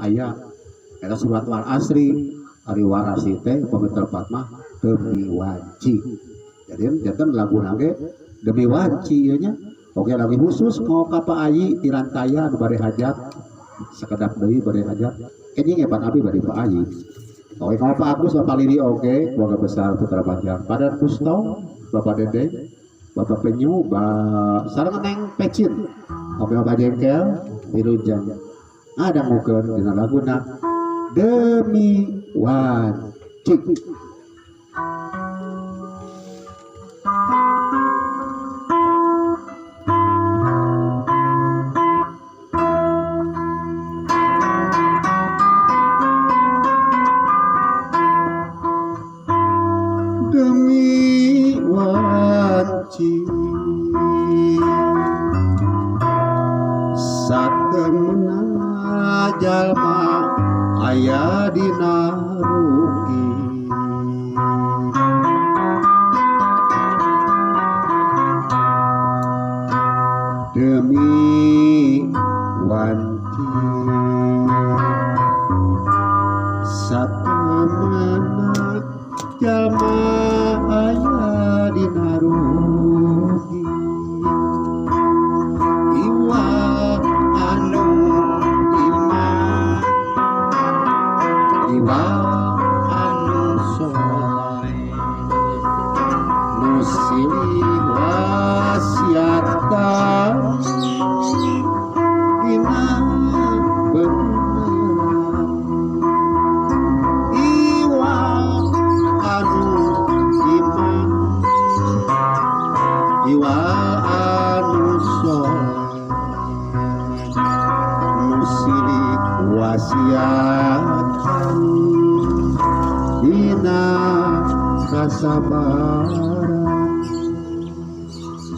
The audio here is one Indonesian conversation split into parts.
ayat eta surat wal asri ari warasi teh pamitel patmah demi wanci jadi jantan lagu nage demi wanci nya oke lagi khusus mau kapa ayi tirantaya anu bari hajat sekedap deui bari hajat ini ngepan abi bari Pak Ayi oke mau Pak Agus Bapak Lili oke keluarga besar Putra Panjang Padan Kusto Bapak Dede Bapak Penyu sareng Neng Pecin oke Bapak Jengkel Wilujeng ada mungkin dengan laguna demi wanci. Demi wanci satemena jalma aya dina rugi demi wanci satemena jalma aya dina rugi iwa anu iman iwa anu soleh muslim wasiatan dina bener iwa anu iman iwa anu soleh musilik wasiatan dina kasabaran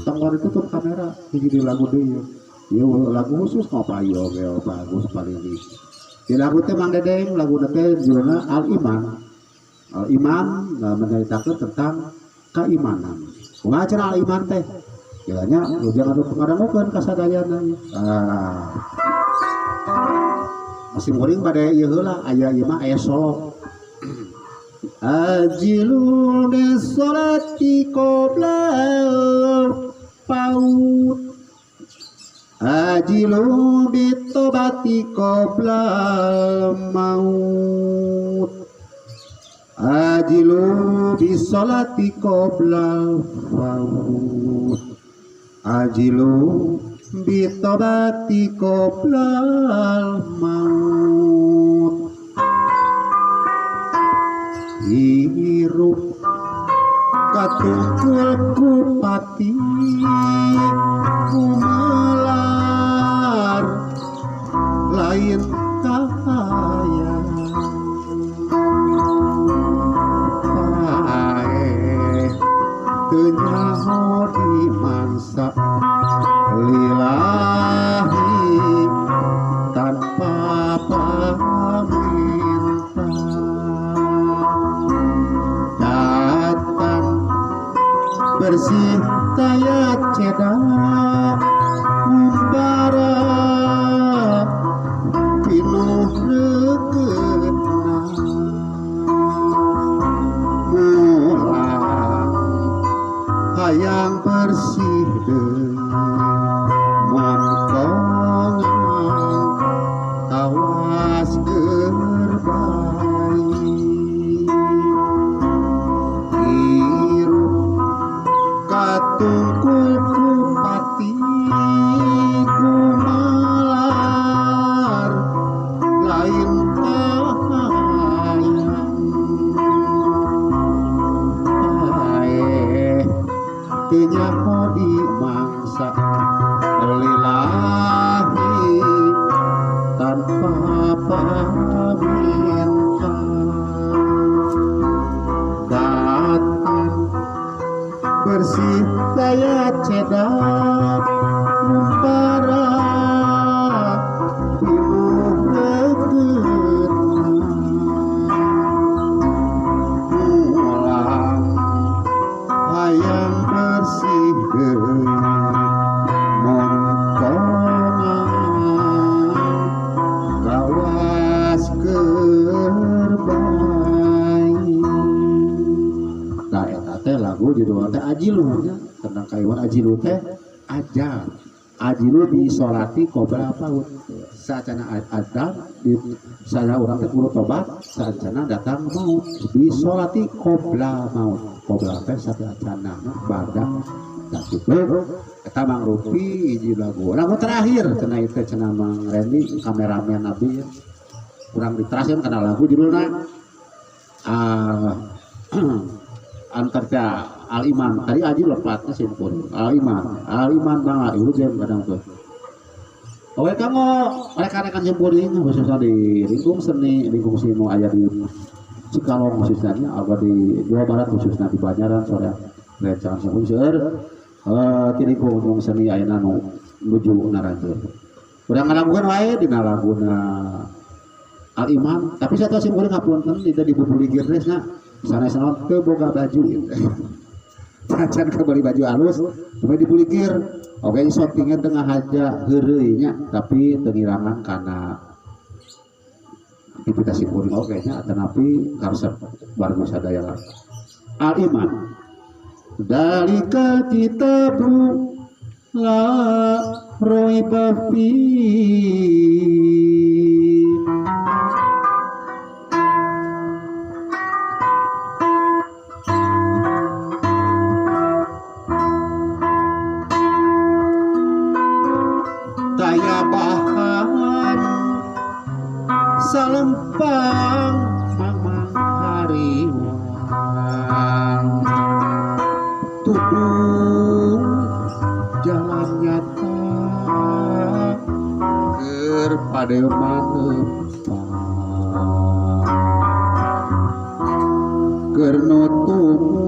tongkol itu tuh kamera jadi lagu deh ya lagu khusus ngapa yo bagus paling ini di lagu teh Mang Dedeng lagu teh judulnya Al Iman menceritakan tentang keimanan ngajar Al Iman teh kiranya lu jangan lupa pada mungkin kasadayana masih muring pada ieu heula aya ieu mah aya solo ajilu bisolati qabla paut ajilu bitobati qabla maut ajilu bisolati qabla paut ajilu bitobati qabla maut hirup katungkul kupati kumelar lain kaya pae tenyaho di mangsa lillahi tanpa paminta datang bersih kaya cedak umbara pinuh regetna mulang hayang bersih deui monkongan tawas gerbai hirup katungkul kupati kumalar lain kahayang pae teu nyaho di mangsa lillahi tanpa paminta datang bersih kaya cedak umpara pinuh regetna mulang hayang bersih deui mongkongan gawa judul teh ajilu nya tentang kaiwan ajilu teh ajar ajilu disolati qobla paut saacana adab di sana urang teh kudu tobat saacana datang maut disolati qobla maut qobla teh saacana badak dan itu eta Mang Rupi hiji lagu terakhir cenah itu cenah Mang Randy kameramen Nabi kurang diteraskan karena lagu judulnya antarja Al-Iman tadi aji lepatnya simpun Al-Iman banget itu jam kadang tuh oke kamu rekan-rekan simpun ini khususnya di lingkung seni lingkung sinu ayah di Cikalong khususnya atau di Jawa Barat khususnya di Banjaran sore recan simpun seur di lingkung seni ayah nanu menuju naranjur udah ngalakukan wae di nalaguna Al-Iman tapi saya tahu simpun ngapunten tidak dibubuli girnesnya sana ke boga baju cacan ke beli baju halus cuma dipulikir oke shootingnya tengah aja heureuy nya tapi tengirangan karena aktivitas simpul oke nya atanapi karsep warga sadaya Al-Iman dalika kitabu la raiba fi salempang mamang hariwang tubuh jalan nyata kepada manempang kernutumut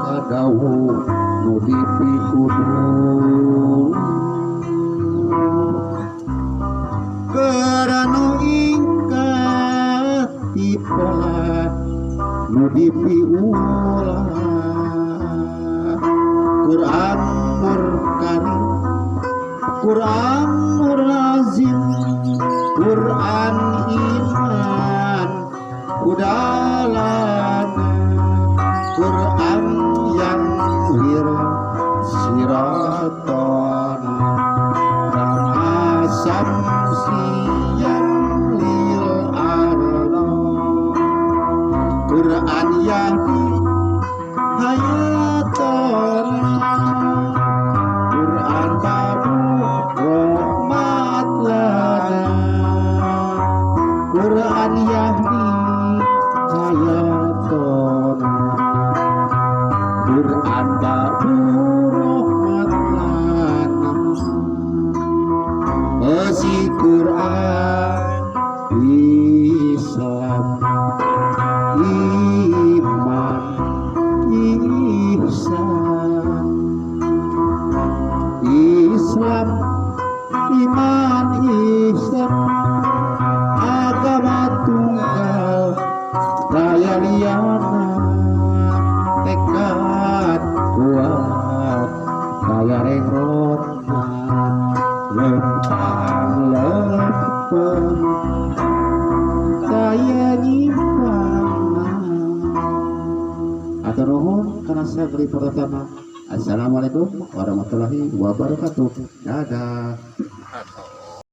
kadawu nudipi kudu kerana ingkat tipola nudipi ulah Quran murkani Quran murazim Quran iman udalan Quran yang wir siratana samsiyan lil arda Quran yahdi hayatan Quran babu rahmat lana Quran yahdi hayatan Quran babu rahmat lana si Quran Islam iman ihsan Islam iman ihsan agama tunggal daya liana tekad kuat daya rengrotna lempang lempeng saya nyimpang atau nuhun karena saya beri pertama. Assalamualaikum warahmatullahi wabarakatuh. Dadah.